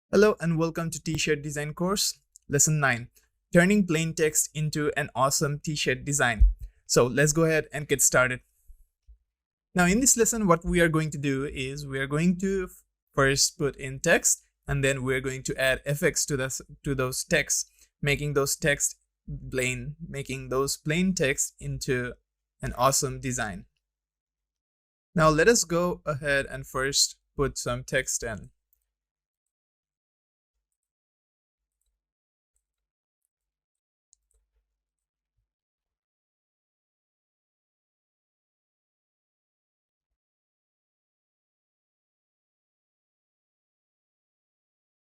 Hello and welcome to T-shirt design course, lesson 9, turning plain text into an awesome t-shirt design. So let's go ahead and get started. Now in this lesson, what we are going to do is we are going to first put in text, and then we're going to add effects to those texts, making those plain text into an awesome design. Now let us go ahead and first put some text in.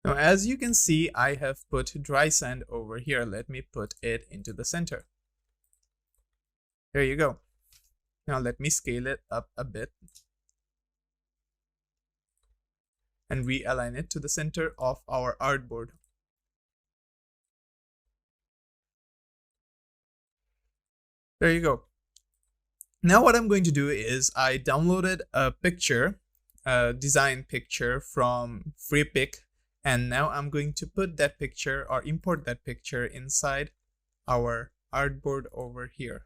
Now, as you can see, I have put dry sand over here. Let me put it into the center. There you go. Now let me scale it up a bit and realign it to the center of our artboard. There you go. Now what I'm going to do is I downloaded a picture, a design picture from FreePic. And now I'm going to put that picture or import that picture inside our artboard over here.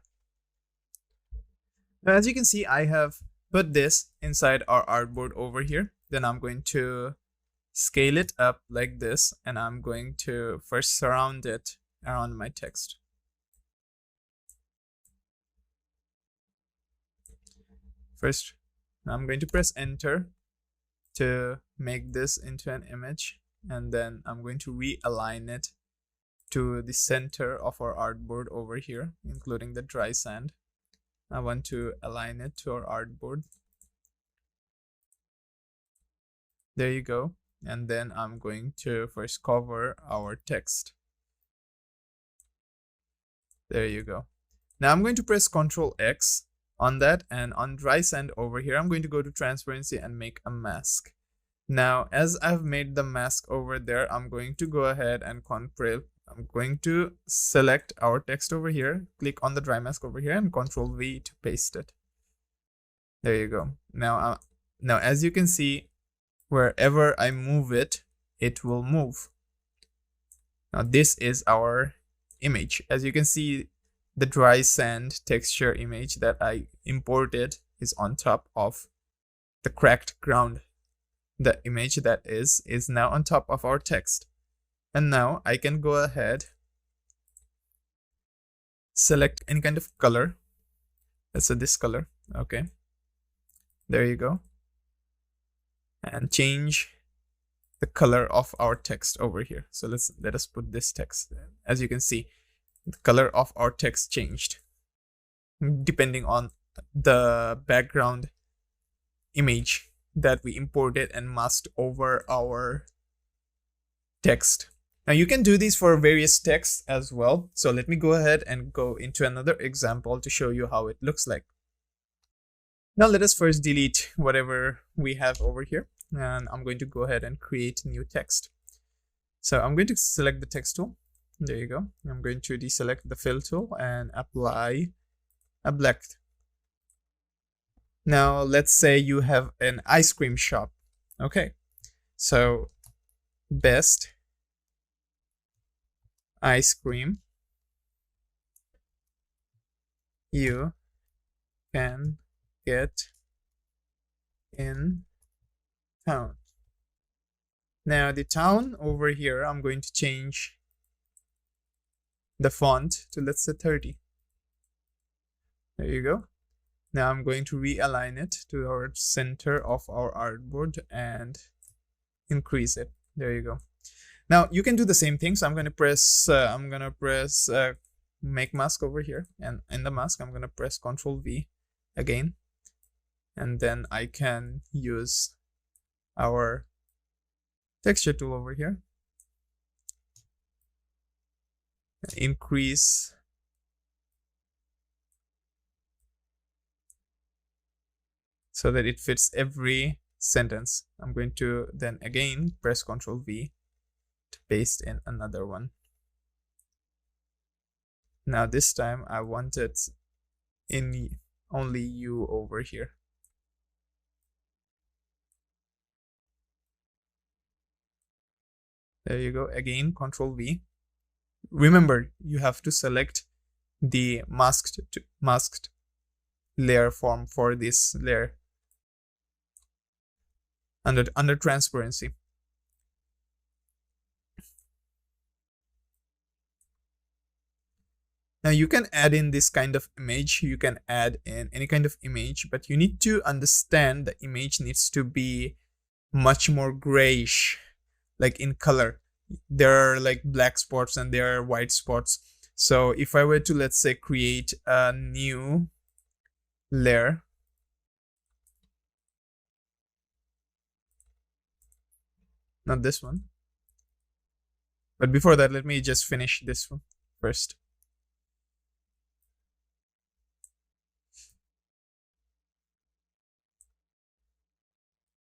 Now, as you can see, I have put this inside our artboard over here. Then I'm going to scale it up like this, and I'm going to first surround it around my text. First, I'm going to press enter to make this into an image. And then I'm going to realign it to the center of our artboard over here, including the dry sand. I want to align it to our artboard. There you go. And then I'm going to first cover our text. There you go. Now I'm going to press Ctrl X on that, and on dry sand over here, I'm going to go to transparency and make a mask. Now, as I've made the mask over there, I'm going to go ahead and I'm going to select our text over here, click on the dry mask over here, and Ctrl V to paste it. There you go. Now as you can see, wherever I move it, it will move. Now this is our image. As you can see, the dry sand texture image that I imported is on top of the cracked ground. The image that is now on top of our text. And now I can go ahead, select any kind of color. Let's say this color. Okay. There you go. And change the color of our text over here. So let us put this text. As you can see, the color of our text changed depending on the background image that we imported and masked over our text. Now you can do these for various texts as well. So let me go ahead and go into another example to show you how it looks like. Now let us first delete whatever we have over here, and I'm going to go ahead and create new text. So I'm going to select the text tool. There you go. I'm going to deselect the fill tool and apply a black. Now, let's say you have an ice cream shop. Okay, so best ice cream you can get in town. Now, the town over here, I'm going to change the font to, let's say, 30. There you go. Now I'm going to realign it to our center of our artboard and increase it. There you go. Now you can do the same thing. So I'm going to press make mask over here, and in the mask I'm going to press Ctrl V again, and then I can use our texture tool over here, increase so that it fits every sentence. I'm going to then again press Ctrl V to paste in another one. Now this time I want it in only you over here. There you go. Again, Control V. Remember, you have to select the masked layer form for this layer under transparency. Now you can add in this kind of image, you can add in any kind of image, but you need to understand the image needs to be much more grayish, like in color. There are like black spots and there are white spots. So if I were to, let's say, create a new layer, not this one, but before that, let me just finish this one first.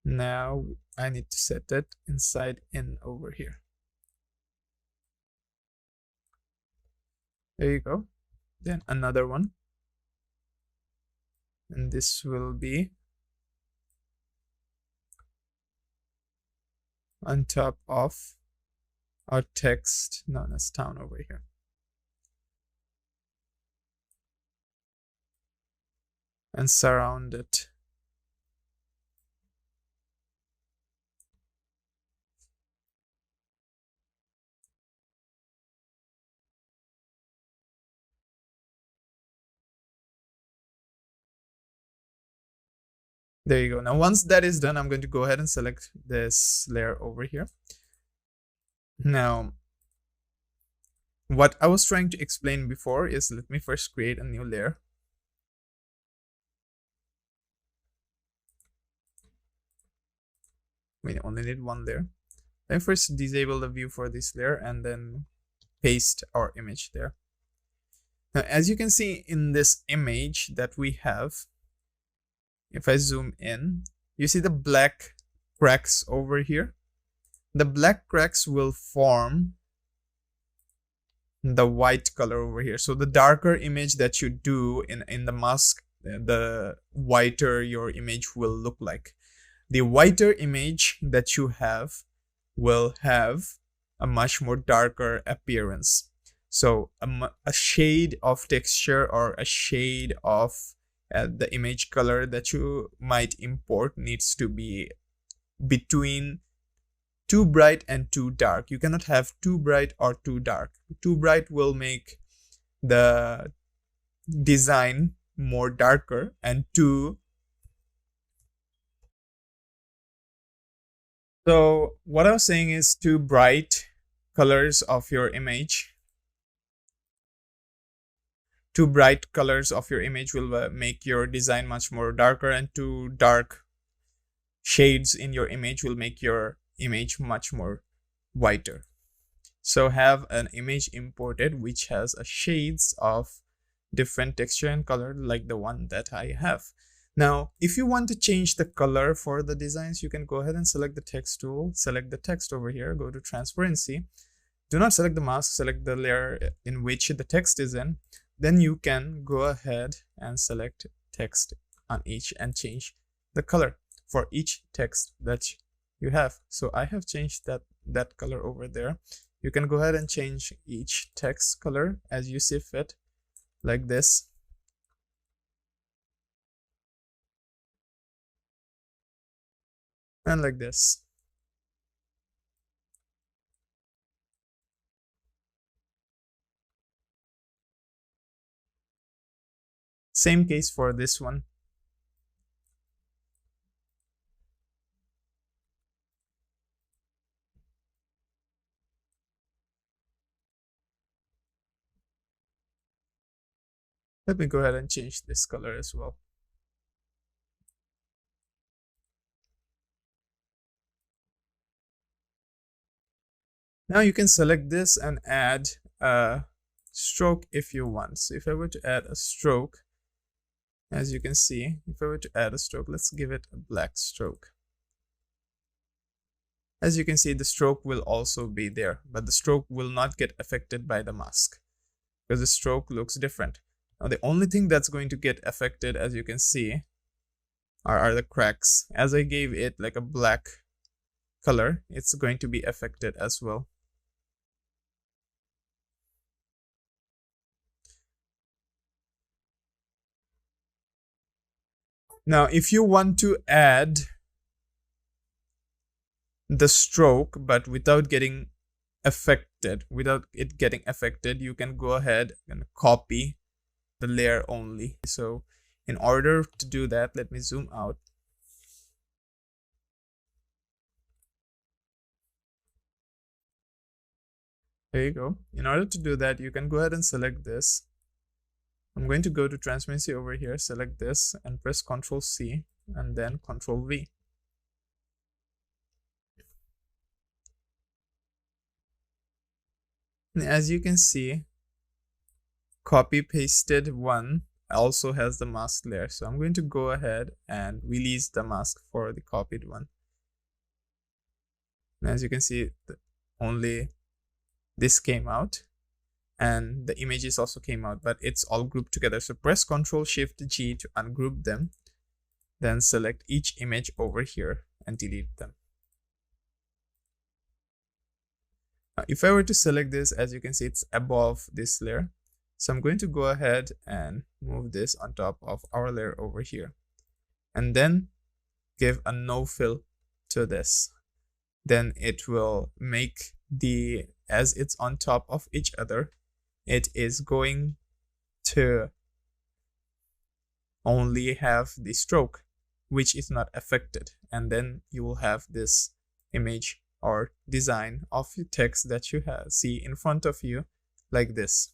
Now I need to set it inside in over here. There you go. Then another one. And this will be on top of our text known as town over here. And surround it. There you go. Now, once that is done, I'm going to go ahead and select this layer over here. Now, what I was trying to explain before is, let me first create a new layer. We only need one layer. Then first disable the view for this layer and then paste our image there. Now, as you can see in this image that we have, if I zoom in, you see the black cracks over here. The black cracks will form the white color over here. So the darker image that you do in the mask, the whiter your image will look like. The whiter image that you have will have a much more darker appearance. So a shade of texture or a shade of the image color that you might import needs to be between too bright and too dark. You cannot have too bright or too dark. Too bright will make the design more darker, and so what I was saying is, too bright colors of your image will make your design much more darker, and too dark shades in your image will make your image much more whiter. So have an image imported which has a shades of different texture and color like the one that I have. Now, if you want to change the color for the designs, you can go ahead and select the text tool, select the text over here, go to transparency. Do not select the mask, select the layer in which the text is in. Then you can go ahead and select text on each and change the color for each text that you have. So I have changed that color over there. You can go ahead and change each text color as you see fit, like this. And like this. Same case for this one. Let me go ahead and change this color as well. Now you can select this and add a stroke if you want. So if I were to add a stroke, as you can see, if I were to add a stroke, let's give it a black stroke. As you can see, the stroke will also be there, but the stroke will not get affected by the mask because the stroke looks different. Now the only thing that's going to get affected, as you can see, are the cracks. As I gave it like a black color, it's going to be affected as well. Now, if you want to add the stroke, but without getting affected, you can go ahead and copy the layer only. So in order to do that, let me zoom out. There you go. In order to do that, you can go ahead and select this. I'm going to go to transparency over here, select this and press Ctrl C and then Ctrl V. And as you can see, copy pasted one also has the mask layer. So I'm going to go ahead and release the mask for the copied one. And as you can see, only this came out and the images also came out, but it's all grouped together. So press Ctrl Shift G to ungroup them, then select each image over here and delete them. Now, if I were to select this, as you can see, it's above this layer. So I'm going to go ahead and move this on top of our layer over here and then give a no fill to this. Then it will make as it's on top of each other, it is going to only have the stroke, which is not affected. And then you will have this image or design of the text that you see in front of you like this.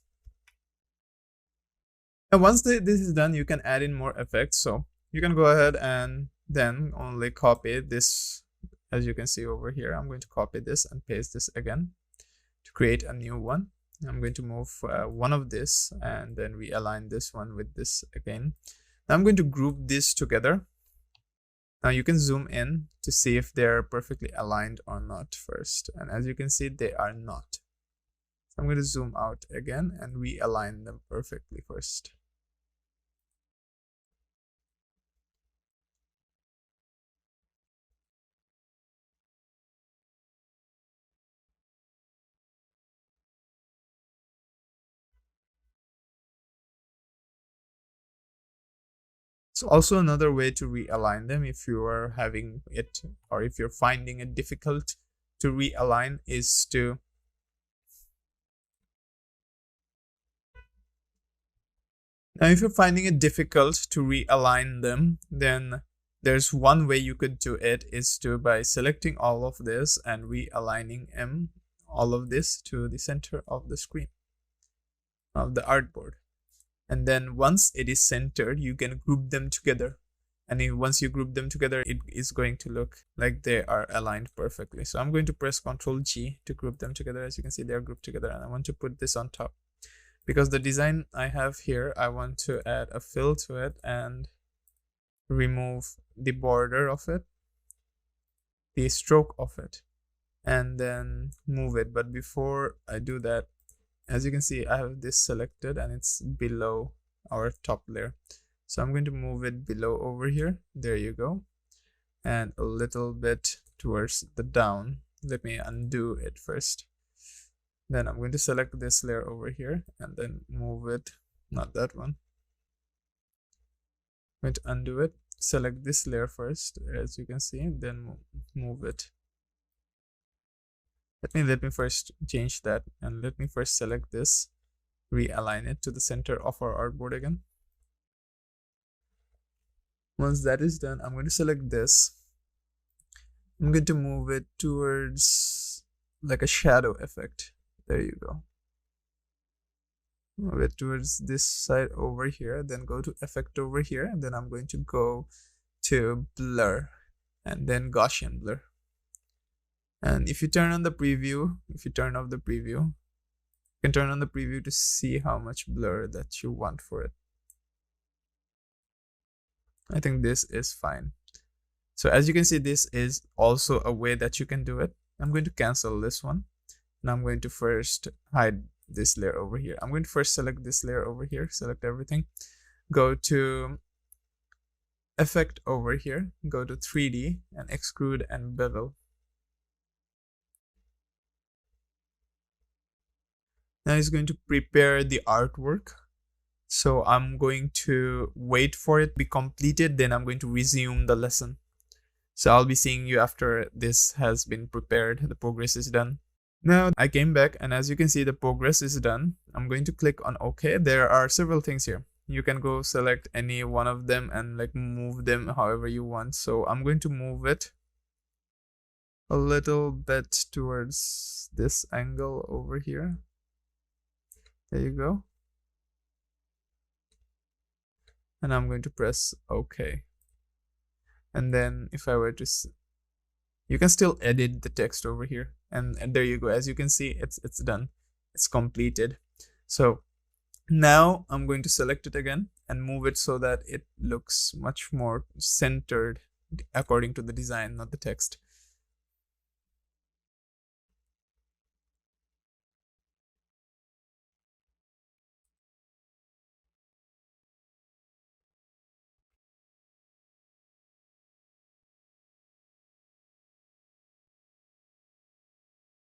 Now, once this is done, you can add in more effects. So you can go ahead and then only copy this. As you can see over here, I'm going to copy this and paste this again to create a new one. I'm going to move one of this and then realign this one with this again. Now I'm going to group these together. Now you can zoom in to see if they're perfectly aligned or not first. And as you can see, they are not. So I'm going to zoom out again and realign them perfectly first. So also another way to realign them if you are having it or if you're finding it difficult to realign is to if you're finding it difficult to realign them, then there's one way you could do it is by selecting all of this and realigning all of this to the center of the screen of the artboard. And then once it is centered, you can group them together. And once you group them together, it is going to look like they are aligned perfectly. So I'm going to press Ctrl G to group them together. As you can see, they're grouped together. And I want to put this on top. Because the design I have here, I want to add a fill to it and remove the border of it, the stroke of it, and then move it. But before I do that, as you can see, I have this selected and it's below our top layer. So I'm going to move it below over here. There you go. And a little bit towards the down. Let me undo it first. Then I'm going to select this layer over here and then move it, not that one. I'm going to undo it. Select this layer first, as you can see, then move it. Let me first change that and let me first select this, realign it to the center of our artboard again. Once that is done, I'm going to select this. I'm going to move it towards like a shadow effect. There you go. Move it towards this side over here, then go to effect over here, and then I'm going to go to blur and then Gaussian blur. And if you turn on the preview, if you turn off the preview, you can turn on the preview to see how much blur that you want for it. I think this is fine. So as you can see, this is also a way that you can do it. I'm going to cancel this one. And I'm going to first hide this layer over here. I'm going to first select this layer over here, select everything. Go to effect over here, go to 3D and extrude and bevel. Now it's going to prepare the artwork. So I'm going to wait for it to be completed, then I'm going to resume the lesson. So I'll be seeing you after this has been prepared, the progress is done. Now I came back, and as you can see, the progress is done. I'm going to click on OK. There are several things here. You can go select any one of them and like move them however you want. So I'm going to move it a little bit towards this angle over here. There you go. And I'm going to press OK. And then if I were to, you can still edit the text over here. And there you go. As you can see, it's done. It's completed. So now I'm going to select it again and move it so that it looks much more centered according to the design, not the text.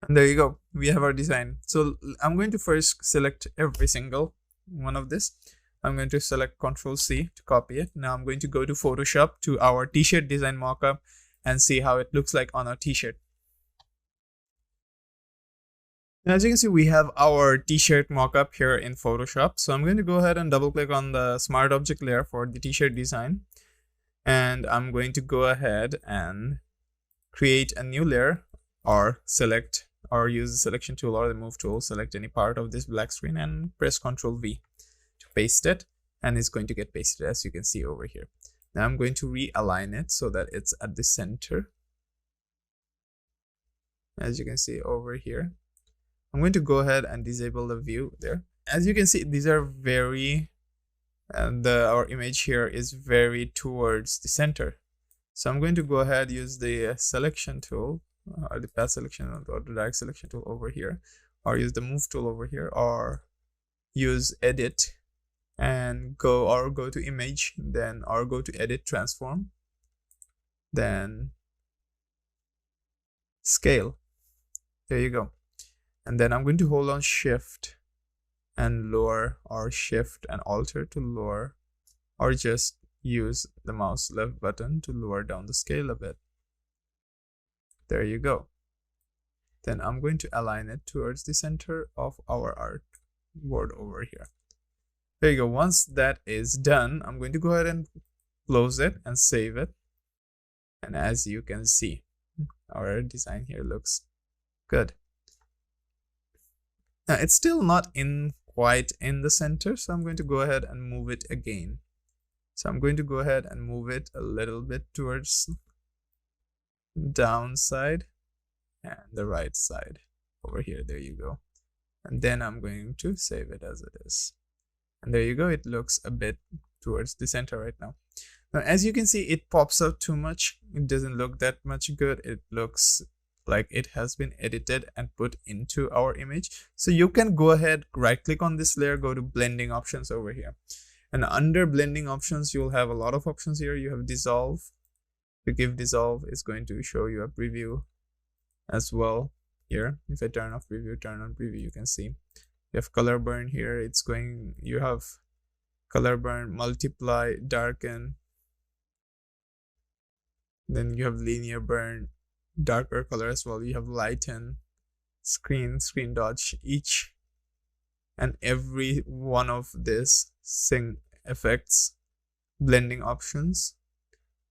And there you go. We have our design. So I'm going to first select every single one of this. I'm going to select Ctrl+C to copy it. Now I'm going to go to Photoshop to our t-shirt design mockup and see how it looks like on our t-shirt. Now, as you can see, we have our t-shirt mockup here in Photoshop. So I'm going to go ahead and double click on the smart object layer for the t-shirt design. And I'm going to go ahead and create a new layer, or select or use the selection tool or the move tool, select any part of this black screen and press Ctrl+V to paste it, and it's going to get pasted as you can see over here. Now I'm going to realign it so that it's at the center. As you can see over here, I'm going to go ahead and disable the view there. As you can see, these are very, our image here is very towards the center. So I'm going to go ahead, use the selection tool, or the path selection or the direct selection tool over here, or use the move tool over here, or use edit and go to image, then or go to edit transform, then scale. There you go. And then I'm going to hold on shift and lower, or shift and alter to lower, or just use the mouse left button to lower down the scale a bit. There you go. Then I'm going to align it towards the center of our artboard over here. There you go. Once that is done, I'm going to go ahead and close it and save it. And as you can see, our design here looks good. Now it's still not quite in the center, so I'm going to go ahead and move it again. So I'm going to go ahead and move it a little bit towards downside and the right side over here. There you go. And then I'm going to save it as it is. And there you go. It looks a bit towards the center right now. Now, as you can see, it pops out too much. It doesn't look that much good. It looks like it has been edited and put into our image. So you can go ahead, right click on this layer, go to blending options over here. And under blending options, you'll have a lot of options here. You have dissolve. To give dissolve, it's going to show you a preview as well here. If I turn off preview, turn on preview, you can see you have color burn here. You have color burn, multiply, darken. Then you have linear burn, darker color as well. You have lighten, screen dodge. Each and every one of this effects blending options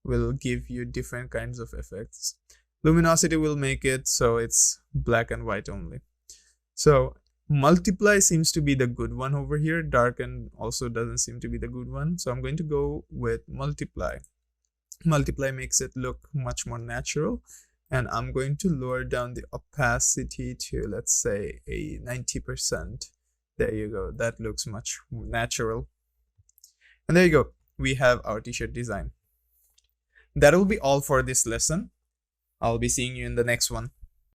will give you different kinds of effects. Luminosity will make it so it's black and white only. So multiply seems to be the good one over here. Darken also doesn't seem to be the good one. So I'm going to go with multiply. Multiply makes it look much more natural. And I'm going to lower down the opacity to, let's say, a 90%. There you go. That looks much natural. And there you go. We have our t-shirt design. That will be all for this lesson. I'll be seeing you in the next one.